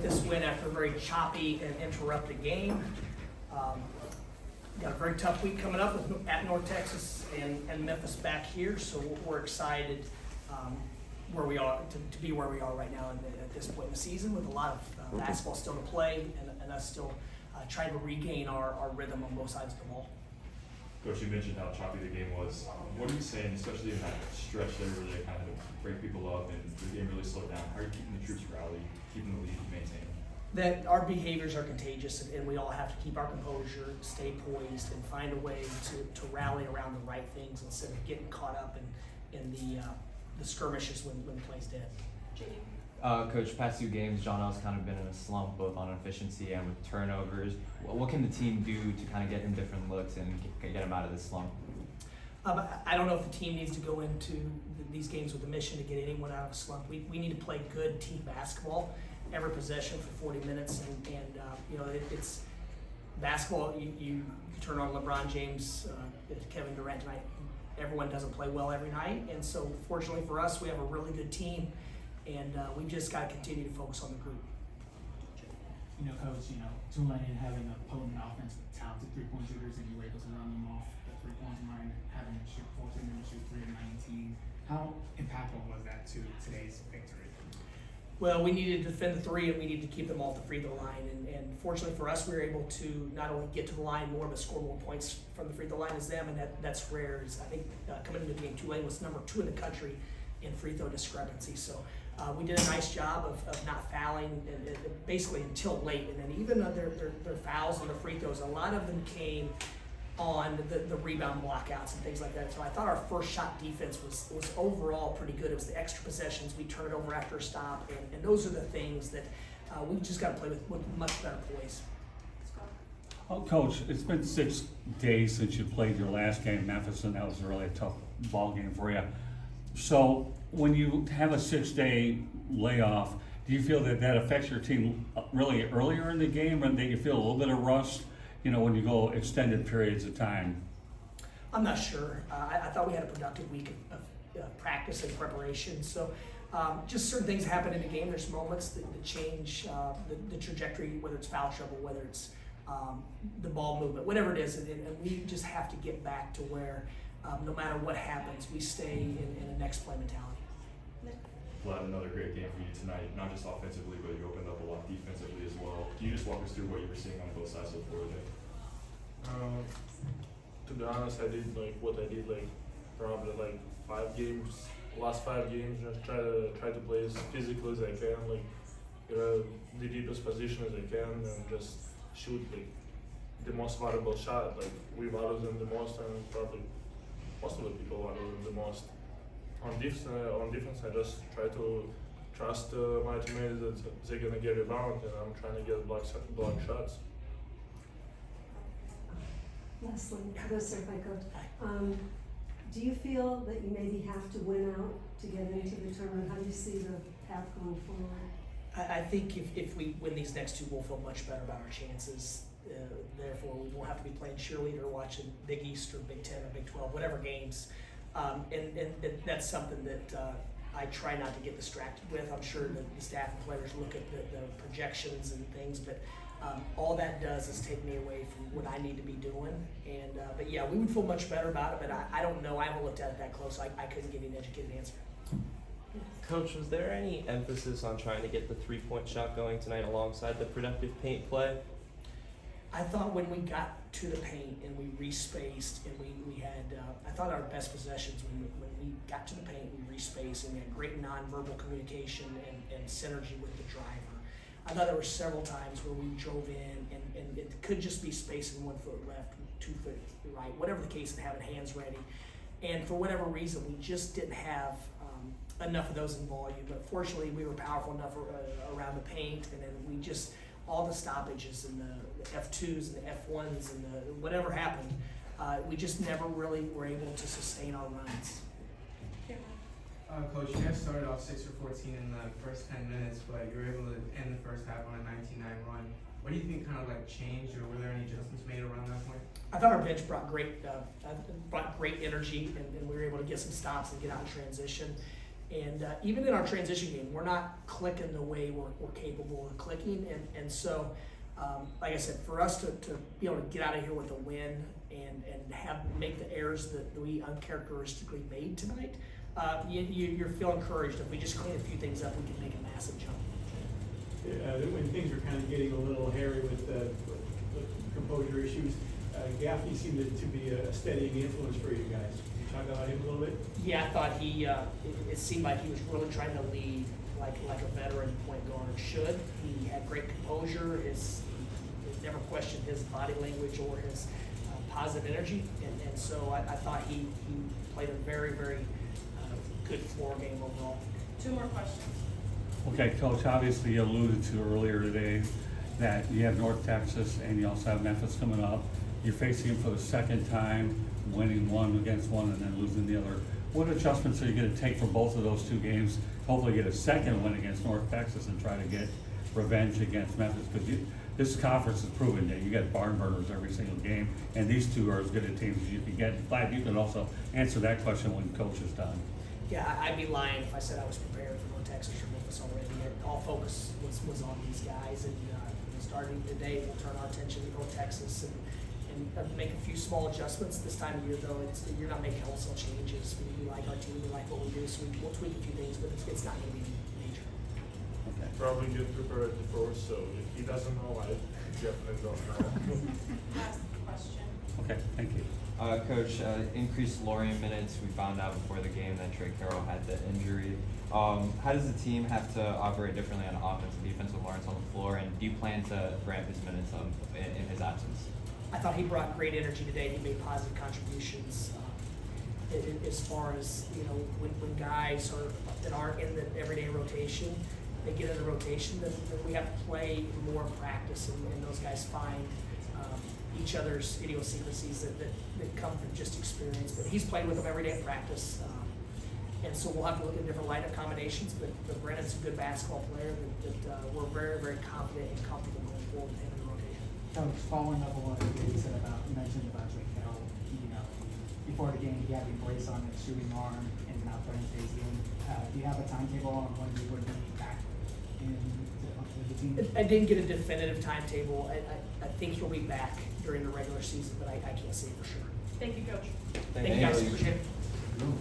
This win after a very choppy and interrupted game. Got a very tough week coming up at North Texas and Memphis back here, so we're excited where we are to be where we are right now at this point in the season, with a lot of basketball still to play and us still trying to regain our rhythm on both sides of the ball. Coach, you mentioned how choppy the game was. What are you saying, especially in that stretch there where they kind of break people up and the game really slowed down? How are you keeping the troops rallied, keeping the lead maintained? That our behaviors are contagious, and we all have to keep our composure, stay poised, and find a way to rally around the right things instead of getting caught up in the skirmishes when the play's dead. Coach, past 2 games, John L's kind of been in a slump both on efficiency and with turnovers. What can the team do to kind of get him different looks and get him out of this slump? I don't know if the team needs to go into these games with a mission to get anyone out of a slump. We need to play good team basketball every possession for 40 minutes, and you know, it's basketball. You turn on LeBron James, Kevin Durant tonight. Everyone doesn't play well every night, and so fortunately for us, we have a really good team, and we've just got to continue to focus on the group. You know, Coach, Tulane having a potent offense with talented three-point shooters, and you were able to run them off the three-point line, having to shoot 14 and shoot 3 and 19. How impactful was that to today's victory? Well, we needed to defend the 3, and we needed to keep them off the free throw line. And fortunately for us, we were able to not only get to the line more, but score more points from the free throw line as them, and that's rare. I think coming into the game, Tulane was number 2 in the country in free throw discrepancy. So we did a nice job of not fouling basically until late. And then even their fouls and the free throws, a lot of them came on the rebound blockouts and things like that. So I thought our first shot defense was overall pretty good. It was the extra possessions. We turn it over after a stop, and those are the things that we've just got to play with much better poise. Well, Coach, it's been 6 days since you played your last game in Memphis, and that was really a tough ball game for you. So when you have a 6-day layoff, do you feel that affects your team really earlier in the game, and that you feel a little bit of rust, when you go extended periods of time? I'm not sure. I thought we had a productive week of practice and preparation. So just certain things happen in the game. There's moments that change the trajectory, whether it's foul trouble, whether it's the ball movement, whatever it is. And we just have to get back to where no matter what happens, we stay in a next play mentality. Vlad, another great game for you tonight, not just offensively, but you opened up a lot defensively as well. Can you just walk us through what you were seeing on both sides of the floor today? To be honest, I did what I did probably 5 games, last 5 games, just try to play as physical as I can, the deepest position as I can, and just shoot the most valuable shot. We value them the most, and probably most of the people value them the most. On defense, I just try to trust my teammates that they're gonna get rebound, and I'm trying to get block shots. Leslie, go certified coach. Do you feel that you maybe have to win out to get into the tournament? How do you see the path going forward? I think if we win these next 2, we'll feel much better about our chances. Therefore, we won't have to be playing cheerleader or watching Big East or Big 10 or Big 12, whatever games. And that's something that I try not to get distracted with. I'm sure that the staff and players look at the projections and things, but all that does is take me away from what I need to be doing. And but yeah, we would feel much better about it, but I don't know. I haven't looked at it that close. I couldn't give you an educated answer. Coach, was there any emphasis on trying to get the 3-point shot going tonight alongside the productive paint play? I thought when we got to the paint and we respaced and we had, I thought our best possessions when we got to the paint, we respaced and we had great nonverbal communication and synergy with the driver. I thought there were several times where we drove in and it could just be spacing 1 foot left, 2 foot right, whatever the case, and having hands ready. And for whatever reason, we just didn't have enough of those in volume. But fortunately, we were powerful enough around the paint, and then we just, all the stoppages and the F2s and the F1s and the whatever happened, we just never really were able to sustain our runs. Coach, you guys started off 6 for 14 in the first 10 minutes, but you were able to end the first half on a 19-9 run. What do you think kind of changed, or were there any adjustments made around that point? I thought our bench brought great energy, and we were able to get some stops and get out in transition. And even in our transition game, we're not clicking the way we're capable of clicking. And so, like I said, for us to be able to get out of here with a win and make the errors that we uncharacteristically made tonight, you feel encouraged. If we just clean a few things up, we can make a massive jump. When things were kind of getting a little hairy with composure issues, Gaffney seemed to be a steadying influence for you guys. Can you talk about him a little bit? Yeah, I thought it seemed like he was really trying to lead like a veteran point guard should. He had great composure. He never questioned his body language or his positive energy. And so I thought he played a very, very good floor game overall. 2 more questions. Okay, Coach, obviously you alluded to earlier today that you have North Texas and you also have Memphis coming up. You're facing them for the second time, winning one against one and then losing the other. What adjustments are you going to take for both of those 2 games? Hopefully get a second win against North Texas and try to get revenge against Memphis. Because this conference has proven that you get barn burners every single game, and these 2 are as good a teams as you can get. Glad you can also answer that question when Coach is done. Yeah, I'd be lying if I said I was prepared for North Texas or Memphis already. All focus was on these guys, and starting today, we'll turn our attention to North Texas and make a few small adjustments. This time of year, though, you're not making wholesale changes. We like our team, we like what we do, so we'll tweak a few things, but it's not going to be major. Okay. Probably get prepared before, so if he doesn't know, I definitely don't know. Last question. Okay, thank you. Coach, increased Lorian minutes. We found out before the game that Trey Carroll had the injury. How does the team have to operate differently on offense and defense with Lawrence on the floor? And do you plan to ramp his minutes in his absence? I thought he brought great energy today. He made positive contributions. As far as when guys that aren't in the everyday rotation, they get in the rotation, then we have to play more in practice, and those guys find each other's idiosyncrasies that come from just experience. But he's played with them every day in practice, and so we'll have to look at different lineup combinations. But Brennan's a good basketball player that we're very, very confident and comfortable going forward with him in the rotation. Coach, following up on what you said you mentioned about Drake Carroll, before the game, he had the brace on his shooting arm and not playing today's game. Do you have a timetable on when he would be back in the team? I didn't get a definitive timetable. I think he'll be back during the regular season, but I can't say for sure. Thank you, Coach. Thank you guys, appreciate it.